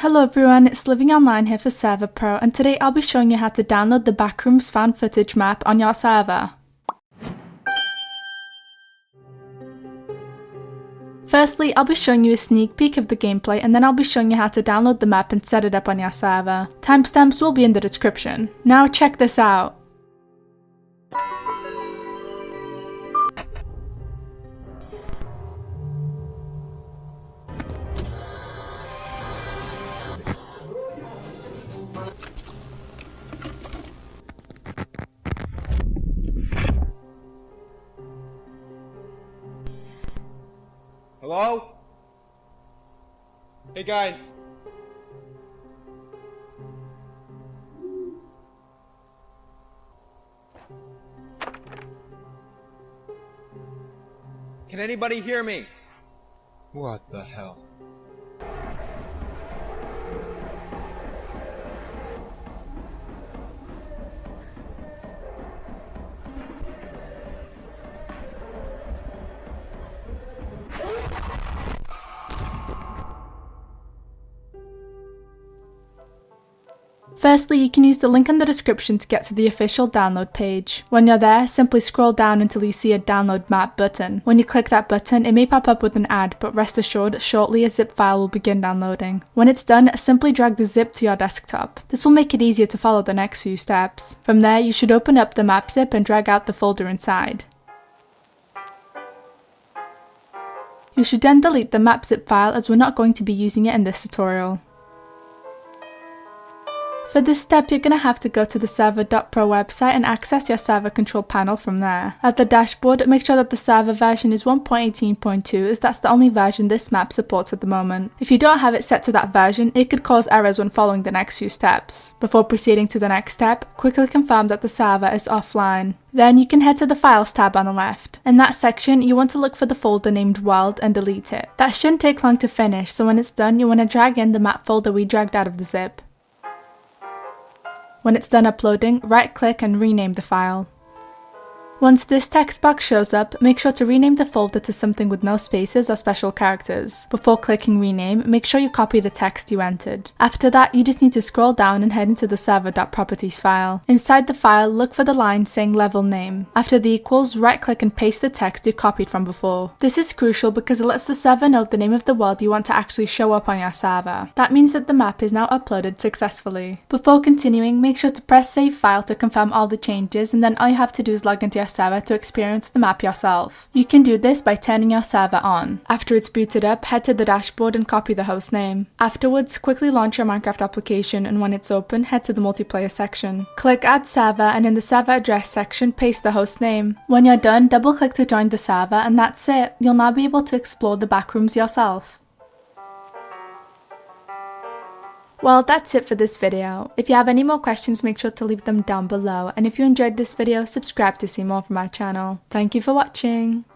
Hello everyone, it's Living Online here for Server.pro, and today I'll be showing you how to download the Backrooms fan footage map on your server. Firstly, I'll be showing you a sneak peek of the gameplay, and then I'll be showing you how to download the map and set it up on your server. Timestamps will be in the description. Now check this out. Hello? Hey guys. Can anybody hear me? What the hell? Firstly, you can use the link in the description to get to the official download page. When you're there, simply scroll down until you see a download map button. When you click that button, it may pop up with an ad, but rest assured, shortly a zip file will begin downloading. When it's done, simply drag the zip to your desktop. This will make it easier to follow the next few steps. From there, you should open up the map zip and drag out the folder inside. You should then delete the map zip file as we're not going to be using it in this tutorial. For this step, you're going to have to go to the Server.pro website and access your server control panel from there. At the dashboard, make sure that the server version is 1.18.2 as that's the only version this map supports at the moment. If you don't have it set to that version, it could cause errors when following the next few steps. Before proceeding to the next step, quickly confirm that the server is offline. Then you can head to the Files tab on the left. In that section, you want to look for the folder named World and delete it. That shouldn't take long to finish, so when it's done, you want to drag in the map folder we dragged out of the zip. When it's done uploading, right-click and rename the file. Once this text box shows up, make sure to rename the folder to something with no spaces or special characters. Before clicking rename, make sure you copy the text you entered. After that, you just need to scroll down and head into the server.properties file. Inside the file, look for the line saying level name. After the equals, right-click and paste the text you copied from before. This is crucial because it lets the server know the name of the world you want to actually show up on your server. That means that the map is now uploaded successfully. Before continuing, make sure to press save file to confirm all the changes, and then all you have to do is log into your server to experience the map yourself. You can do this by turning your server on. After it's booted up, head to the dashboard and copy the host name. Afterwards, quickly launch your Minecraft application, and when it's open, head to the multiplayer section. Click add server, and in the server address section, paste the host name. When you're done, double click to join the server, and that's it. You'll now be able to explore the backrooms yourself. Well, that's it for this video. If you have any more questions, make sure to leave them down below, and if you enjoyed this video, subscribe to see more from my channel. Thank you for watching.